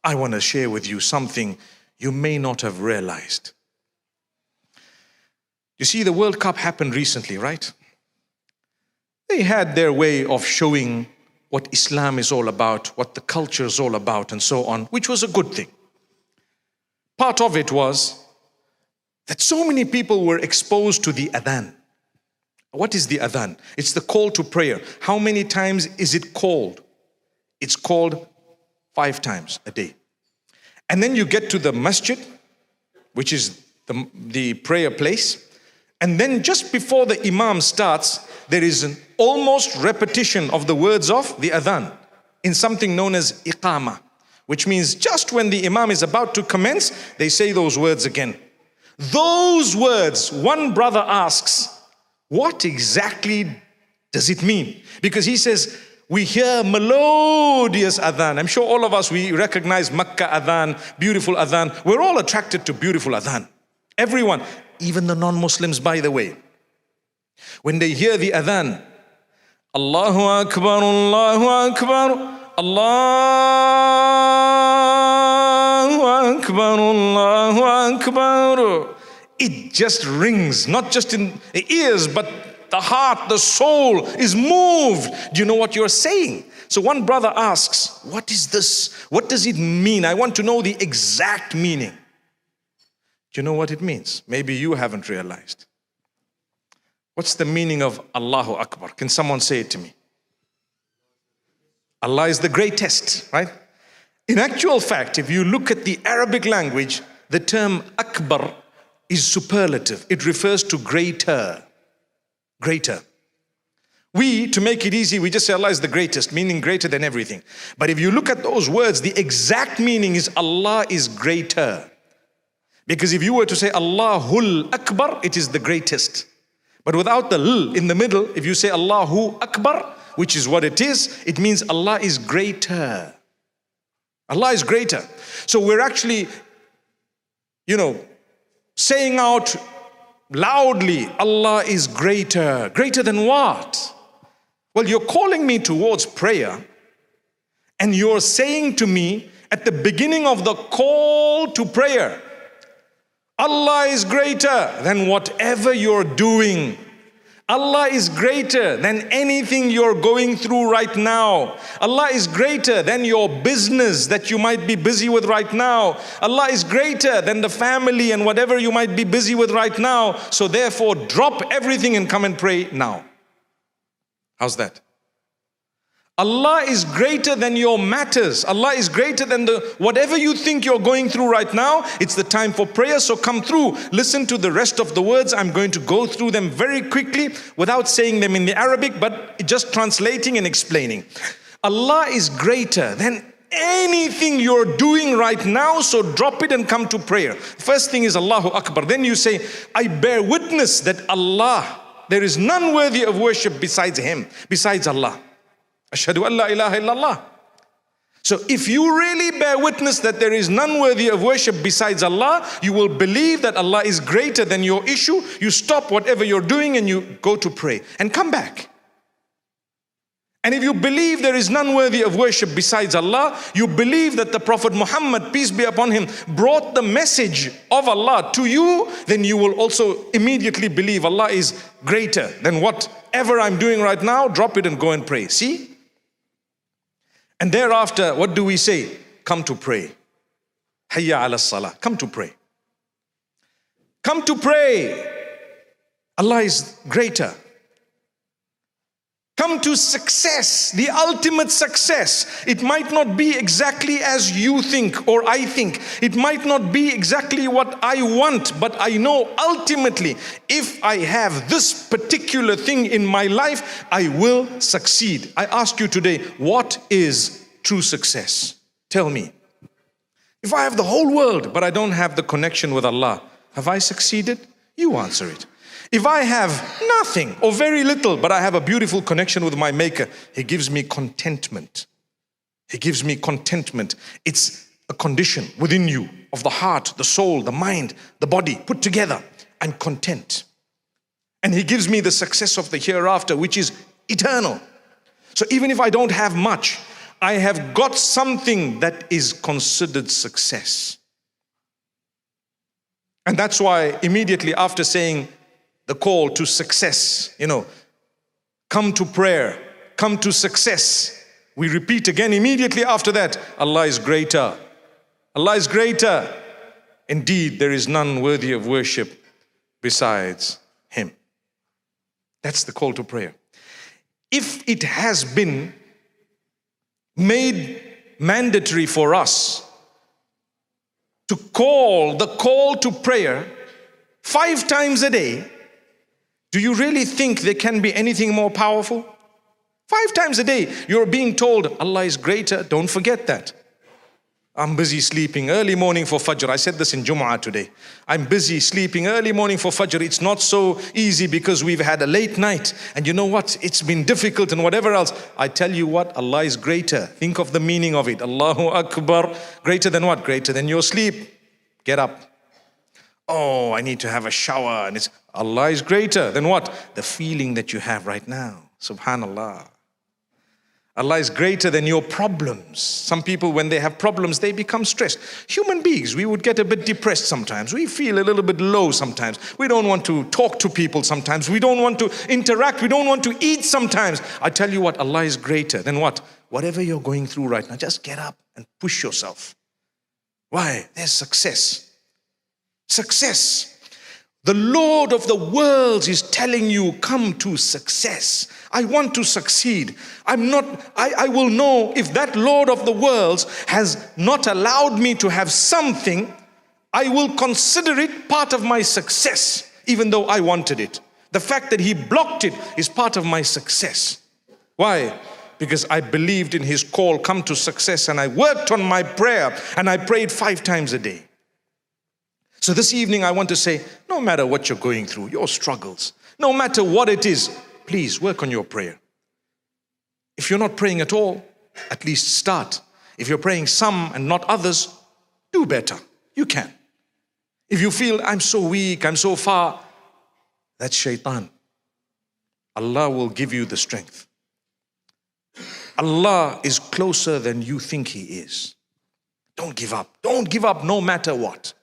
I want to share with you something you may not have realized. You see, the World Cup happened recently, right? They had their way of showing what Islam is all about, what the culture is all about, and so on, which was a good thing. Part of it was that so many people were exposed to the adhan. What is the adhan? It's the call to prayer. How many times is it called? It's called 5 times a day. And then you get to the masjid, which is the prayer place. And then just before the imam starts, there is an almost repetition of the words of the adhan in something known as iqama, which means just when the imam is about to commence, they say those words again. Those words, one brother asks, what exactly does it mean? Because he says, we hear melodious adhan. I'm sure all of us, we recognize Makkah adhan, beautiful adhan. We're all attracted to beautiful adhan. Everyone, even the non-Muslims, by the way. When they hear the adhan, Allahu Akbar, Allahu Akbar, Allahu Akbar, Allahu Akbar. It just rings, not just in the ears, but the heart, the soul is moved. Do you know what you're saying? So one brother asks, what is this? What does it mean? I want to know the exact meaning. Do you know what it means? Maybe you haven't realized. What's the meaning of Allahu Akbar? Can someone say it to me? Allah is the greatest, right? In actual fact, if you look at the Arabic language, the term Akbar is superlative. It refers to greater. Greater. We, to make it easy, we just say Allah is the greatest, meaning greater than everything. But if you look at those words, the exact meaning is Allah is greater. Because if you were to say Allahul Akbar, it is the greatest. But without the l in the middle, if you say Allahu Akbar, which is what it is, it means Allah is greater. Allah is greater. So we're actually, saying out loudly, Allah is greater. Greater than what? Well, you're calling me towards prayer, and you're saying to me at the beginning of the call to prayer, Allah is greater than whatever you're doing. Allah is greater than anything you're going through right now. Allah is greater than your business that you might be busy with right now. Allah is greater than the family and whatever you might be busy with right now. So therefore, drop everything and come and pray now. How's that? Allah is greater than your matters. Allah is greater than whatever you think you're going through right now. It's the time for prayer, so come through. Listen to the rest of the words. I'm going to go through them very quickly without saying them in the Arabic, but just translating and explaining. Allah is greater than anything you're doing right now, so drop it and come to prayer. First thing is Allahu Akbar. Then you say, I bear witness that Allah, there is none worthy of worship besides Him, besides Allah. Ashhadu an la ilaha illallah. So if you really bear witness that there is none worthy of worship besides Allah, you will believe that Allah is greater than your issue. You stop whatever you're doing and you go to pray and come back. And if you believe there is none worthy of worship besides Allah, you believe that the Prophet Muhammad, peace be upon him, brought the message of Allah to you, then you will also immediately believe Allah is greater than whatever I'm doing right now. Drop it and go and pray. See? And thereafter, what do we say? Come to pray. Hayya ala salah. Come to pray. Come to pray. Allah is greater. Come to success, the ultimate success. It might not be exactly as you think or I think. It might not be exactly what I want, but I know ultimately if I have this particular thing in my life, I will succeed. I ask you today, what is true success? Tell me. If I have the whole world, but I don't have the connection with Allah, have I succeeded? You answer it. If I have nothing or very little, but I have a beautiful connection with my Maker, He gives me contentment. He gives me contentment. It's a condition within you of the heart, the soul, the mind, the body put together. I'm content. And He gives me the success of the hereafter, which is eternal. So even if I don't have much, I have got something that is considered success. And that's why immediately after saying the call to success, come to prayer, come to success, we repeat again immediately after that, Allah is greater. Allah is greater. Indeed, there is none worthy of worship besides Him. That's the call to prayer. If it has been made mandatory for us to call the call to prayer 5 times a day, do you really think there can be anything more powerful? 5 times a day, you're being told Allah is greater. Don't forget that. I'm busy sleeping early morning for Fajr. I said this in Jumu'ah today. I'm busy sleeping early morning for Fajr. It's not so easy because we've had a late night. And you know what? It's been difficult and whatever else. I tell you what, Allah is greater. Think of the meaning of it. Allahu Akbar. Greater than what? Greater than your sleep. Get up. Oh, I need to have a shower. And Allah is greater than what? The feeling that you have right now. Subhanallah. Allah is greater than your problems. Some people, when they have problems, they become stressed. Human beings, we would get a bit depressed sometimes. We feel a little bit low sometimes. We don't want to talk to people sometimes. We don't want to interact. We don't want to eat sometimes. I tell you what, Allah is greater than what? Whatever you're going through right now, just get up and push yourself. Why? There's success. Success. The Lord of the worlds is telling you, come to success. I want to succeed. I will know if that Lord of the worlds has not allowed me to have something, I will consider it part of my success, even though I wanted it. The fact that He blocked it is part of my success. Why? Because I believed in His call, come to success, and I worked on my prayer, and I prayed 5 times a day. So this evening I want to say, no matter what you're going through, your struggles, no matter what it is, please work on your prayer. If you're not praying at all, at least start. If you're praying some and not others, do better. You can. If you feel, I'm so weak, I'm so far, that's shaitan. Allah will give you the strength. Allah is closer than you think He is. Don't give up. Don't give up no matter what.